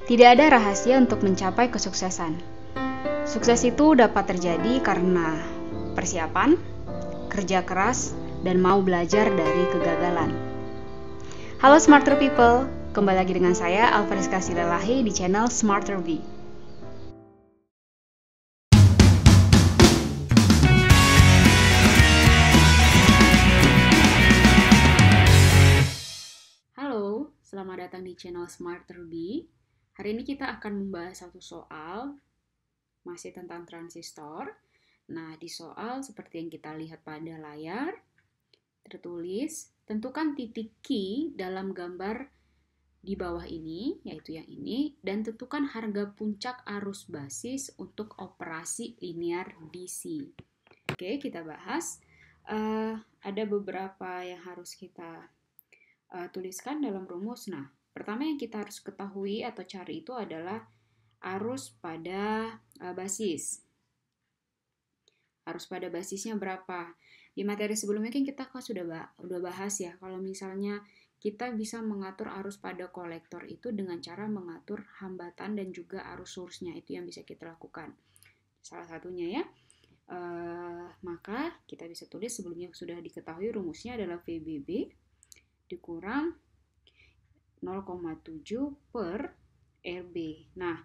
Tidak ada rahasia untuk mencapai kesuksesan. Sukses itu dapat terjadi karena persiapan, kerja keras, dan mau belajar dari kegagalan. Halo Smarter People, kembali lagi dengan saya Alfariska Silalahi di channel Smarter V. Halo, selamat datang di channel Smarter V. Hari ini kita akan membahas satu soal masih tentang transistor. Nah, di soal seperti yang kita lihat pada layar, tertulis, tentukan titik Q dalam gambar di bawah ini, yaitu yang ini, dan tentukan harga puncak arus basis untuk operasi linear DC. Oke, kita bahas. Ada beberapa yang harus kita tuliskan dalam rumus. Nah, pertama yang kita harus ketahui atau cari itu adalah arus pada basis. Arus pada basisnya berapa? Di materi sebelumnya kan kita sudah bahas ya, kalau misalnya kita bisa mengatur arus pada kolektor itu dengan cara mengatur hambatan dan juga arus source-nya, itu yang bisa kita lakukan. Salah satunya ya, maka kita bisa tulis sebelumnya sudah diketahui rumusnya adalah VBB dikurang 0,7 per RB. Nah,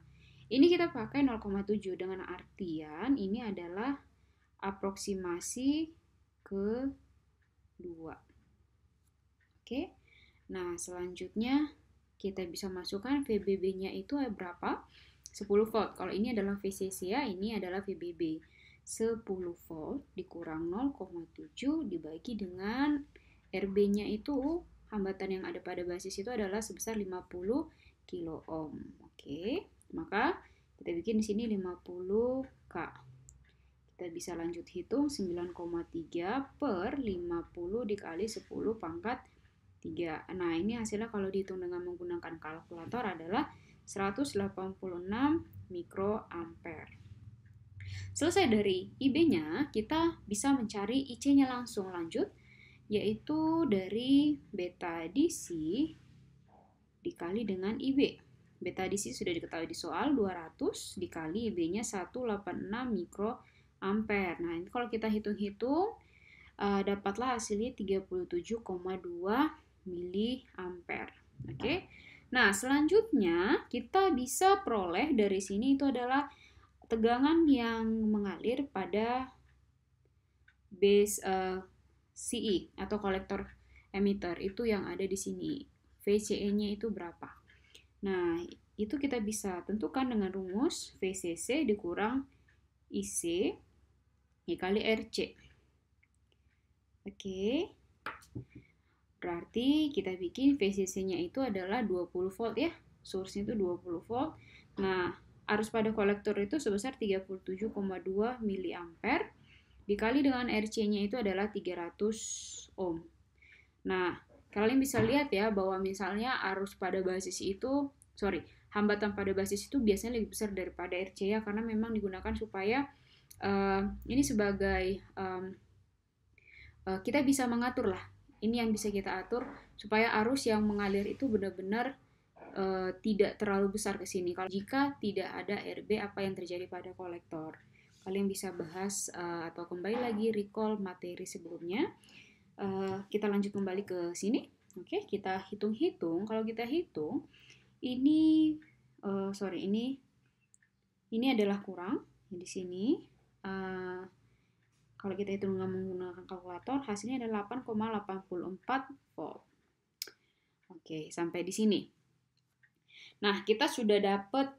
ini kita pakai 0,7 dengan artian ini adalah aproksimasi kedua. Oke. Nah, selanjutnya kita bisa masukkan VBB-nya itu berapa? 10 volt. Kalau ini adalah VCC ya, ini adalah VBB. 10 volt dikurang 0,7 dibagi dengan RB-nya itu, hambatan yang ada pada basis itu adalah sebesar 50 kilo ohm. Oke, maka kita bikin di sini 50K. Kita bisa lanjut hitung 9,3 per 50 dikali 10 pangkat 3. Nah, ini hasilnya kalau dihitung dengan menggunakan kalkulator adalah 186 mikroampere. Selesai dari IB-nya, kita bisa mencari IC-nya langsung. Lanjut, yaitu dari beta DC dikali dengan IB. Beta DC sudah diketahui di soal, 200 dikali IB-nya 186 mikroampere. Nah, ini kalau kita hitung-hitung, dapatlah hasilnya 37,2 miliampere. Oke. Nah, selanjutnya kita bisa peroleh dari sini itu adalah tegangan yang mengalir pada base CE atau kolektor emitter, itu yang ada di sini. VCE-nya itu berapa? Nah, itu kita bisa tentukan dengan rumus VCC dikurang IC dikali RC. Oke. Berarti kita bikin VCC-nya itu adalah 20 volt ya. Source-nya itu 20 volt. Nah, arus pada kolektor itu sebesar 37,2 miliampere dikali dengan RC-nya itu adalah 300 ohm. Nah, kalian bisa lihat ya bahwa misalnya arus pada basis itu, hambatan pada basis itu biasanya lebih besar daripada RC ya, karena memang digunakan supaya ini sebagai kita bisa mengatur lah. Ini yang bisa kita atur supaya arus yang mengalir itu benar-benar tidak terlalu besar ke sini. Kalau jika tidak ada RB, apa yang terjadi pada kolektor? Kalian bisa bahas atau kembali lagi recall materi sebelumnya. Kita lanjut kembali ke sini. Oke, kita hitung-hitung. Kalau kita hitung, ini adalah kurang di sini. Kalau kita hitung dengan menggunakan kalkulator, hasilnya adalah 8,84 volt. Oke, sampai di sini. Nah, kita sudah dapat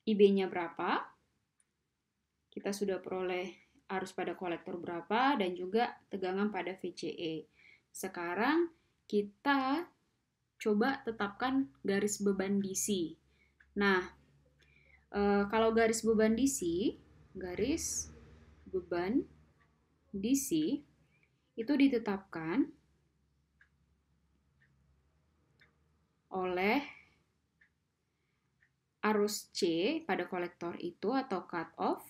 IB-nya berapa, kita sudah peroleh arus pada kolektor berapa, dan juga tegangan pada VCE. Sekarang kita coba tetapkan garis beban DC. Nah, kalau garis beban DC itu ditetapkan oleh arus C pada kolektor itu atau cut off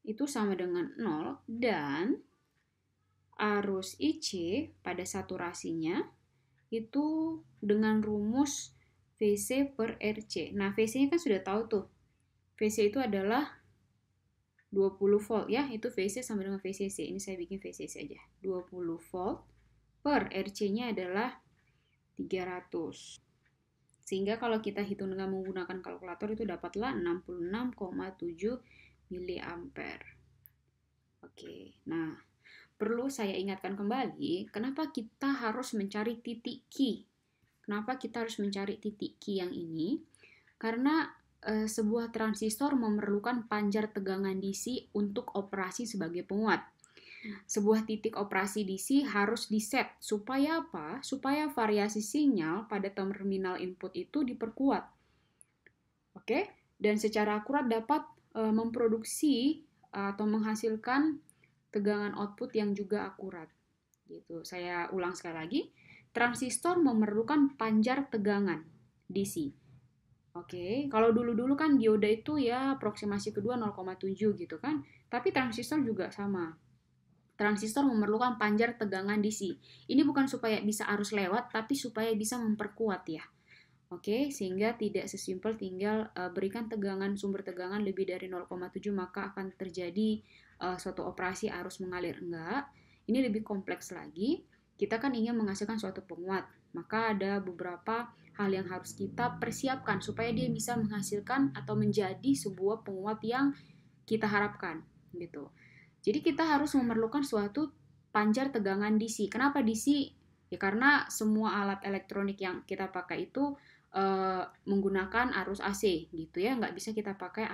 itu sama dengan 0 dan arus IC pada saturasinya itu dengan rumus VC per RC. Nah, VC-nya kan sudah tahu tuh. VC itu adalah 20 volt ya, itu VC sama dengan VCC. Ini saya bikin VCC aja. 20 volt per RC-nya adalah 300. Sehingga kalau kita hitung dengan menggunakan kalkulator itu dapatlah 66,7 miliampere. Oke, nah perlu saya ingatkan kembali, kenapa kita harus mencari titik Q? Kenapa kita harus mencari titik Q yang ini? Karena sebuah transistor memerlukan panjar tegangan DC untuk operasi sebagai penguat. Sebuah titik operasi DC harus diset supaya apa? Supaya variasi sinyal pada terminal input itu diperkuat. Oke? Dan secara akurat dapat memproduksi atau menghasilkan tegangan output yang juga akurat. Gitu. Saya ulang sekali lagi. Transistor memerlukan panjar tegangan DC. Oke, kalau dulu-dulu kan dioda itu ya aproximasi kedua 0,7 gitu kan. Tapi transistor juga sama. Transistor memerlukan panjar tegangan DC. Ini bukan supaya bisa arus lewat, tapi supaya bisa memperkuat ya. Oke, sehingga tidak sesimpel tinggal berikan tegangan, sumber tegangan lebih dari 0,7 maka akan terjadi suatu operasi arus mengalir. Enggak, ini lebih kompleks lagi. Kita kan ingin menghasilkan suatu penguat, maka ada beberapa hal yang harus kita persiapkan supaya dia bisa menghasilkan atau menjadi sebuah penguat yang kita harapkan gitu. Jadi kita harus memerlukan suatu panjar tegangan DC. Kenapa DC? Ya karena semua alat elektronik yang kita pakai itu menggunakan arus AC gitu ya, nggak bisa kita pakai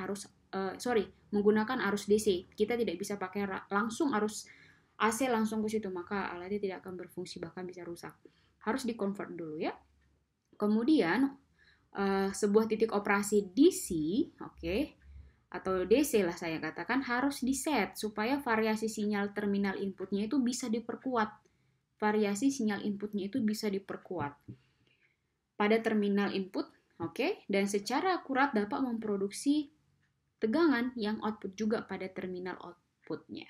menggunakan arus DC. Kita tidak bisa pakai langsung arus AC langsung ke situ, maka alatnya tidak akan berfungsi, bahkan bisa rusak. Harus di-convert dulu ya. Kemudian sebuah titik operasi DC, atau DC lah saya katakan, harus diset supaya variasi sinyal terminal inputnya itu bisa diperkuat. Variasi sinyal inputnya itu bisa diperkuat pada terminal input, dan secara akurat dapat memproduksi tegangan yang output juga pada terminal outputnya.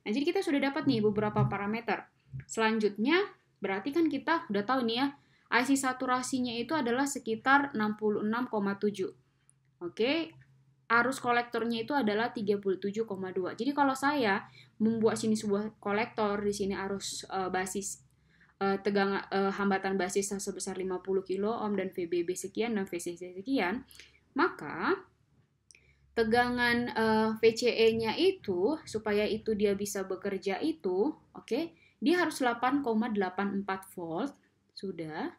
Nah jadi kita sudah dapat nih beberapa parameter. Selanjutnya berarti kan kita udah tahu nih ya, IC saturasinya itu adalah sekitar 66,7. Arus kolektornya itu adalah 37,2. Jadi kalau saya membuat sini sebuah kolektor, di sini arus basis tegangan hambatan basis sebesar 50 kilo ohm dan VBB sekian dan VCC sekian, maka tegangan VCE-nya itu supaya itu dia bisa bekerja itu, dia harus 8,84 volt sudah.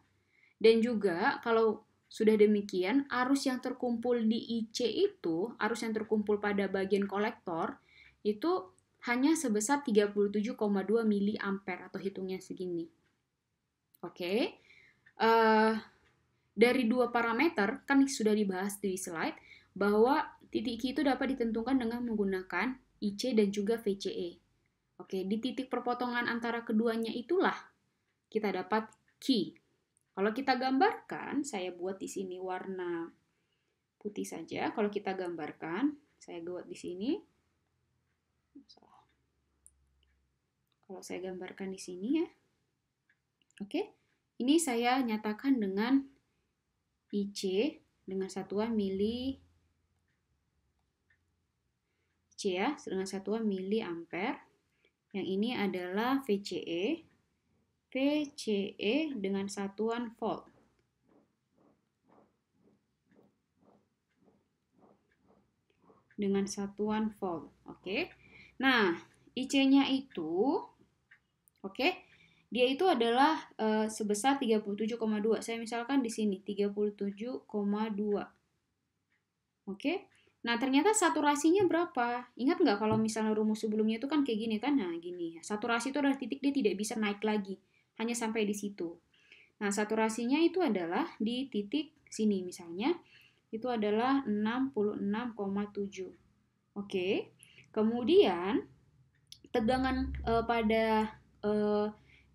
Dan juga kalau sudah demikian, arus yang terkumpul di IC itu, arus yang terkumpul pada bagian kolektor itu hanya sebesar 37,2 miliampere atau hitungnya segini. Dari dua parameter kan sudah dibahas di slide bahwa titik Q itu dapat ditentukan dengan menggunakan IC dan juga VCE. Di titik perpotongan antara keduanya itulah kita dapat Q. Kalau kita gambarkan, saya buat di sini warna putih saja. Kalau kita gambarkan, saya buat di sini. Kalau saya gambarkan di sini ya. Ini saya nyatakan dengan IC dengan satuan mili IC ya, dengan satuan miliampere. Yang ini adalah VCE. VCE dengan satuan volt. Dengan satuan volt. Nah, IC-nya itu dia itu adalah sebesar 37,2. Saya misalkan di sini 37,2. Nah, ternyata saturasinya berapa? Ingat nggak kalau misalnya rumus sebelumnya itu kan kayak gini kan? Nah, gini. Saturasi itu adalah titik dia tidak bisa naik lagi. Hanya sampai di situ. Nah, saturasinya itu adalah di titik sini misalnya. Itu adalah 66,7. Kemudian tegangan pada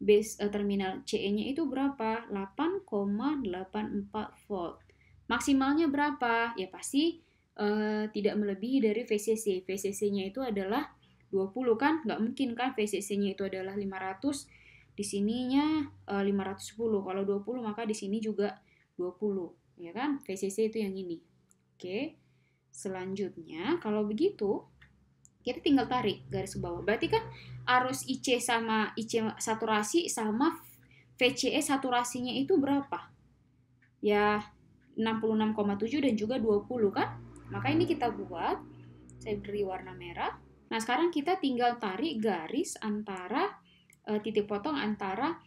base terminal CE-nya itu berapa? 8,84 volt. Maksimalnya berapa? Ya pasti tidak melebihi dari VCC. VCC-nya itu adalah 20 kan? Nggak mungkin kan VCC-nya itu adalah 500. di sininya 510. Kalau 20 maka di sini juga 20, ya kan? VCC itu yang ini. Oke. Selanjutnya, kalau begitu kita tinggal tarik garis ke bawah. Berarti kan arus IC sama IC saturasi sama VCE saturasinya itu berapa? Ya 66,7 dan juga 20 kan? Maka ini kita buat, saya beri warna merah. Nah, sekarang kita tinggal tarik garis antara titik potong antara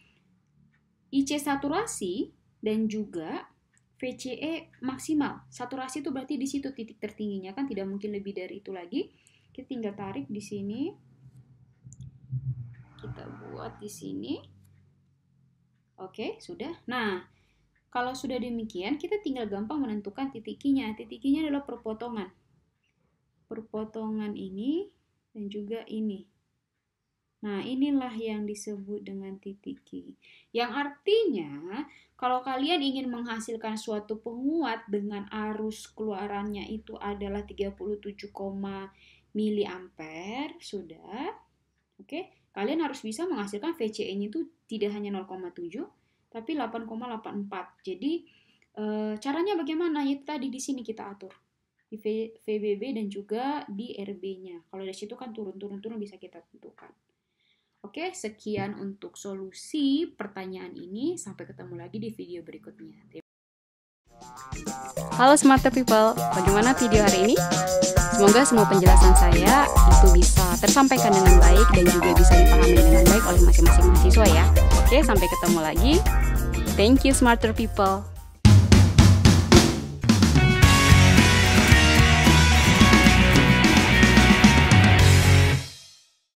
IC saturasi dan juga VCE maksimal. Saturasi itu berarti di situ titik tertingginya kan, tidak mungkin lebih dari itu lagi. Kita tinggal tarik di sini. Kita buat di sini. Oke, sudah. Nah, kalau sudah demikian, kita tinggal gampang menentukan titik Q-nya. Titik Q-nya adalah perpotongan. Perpotongan ini dan juga ini. Nah, inilah yang disebut dengan titik Q. Yang artinya, kalau kalian ingin menghasilkan suatu penguat dengan arus keluarannya itu adalah 37, miliampere, sudah. Oke, kalian harus bisa menghasilkan VCE-nya itu tidak hanya 0,7 tapi 8,84. Jadi caranya bagaimana? Itu tadi di sini kita atur di VBB dan juga di RB-nya. Kalau dari situ kan turun bisa kita tentukan. Oke, sekian untuk solusi pertanyaan ini. Sampai ketemu lagi di video berikutnya. Halo Smarter People, bagaimana video hari ini? Semoga semua penjelasan saya itu bisa tersampaikan dengan baik dan juga bisa dipahami dengan baik oleh masing-masing mahasiswa ya. Oke, sampai ketemu lagi. Thank you Smarter People.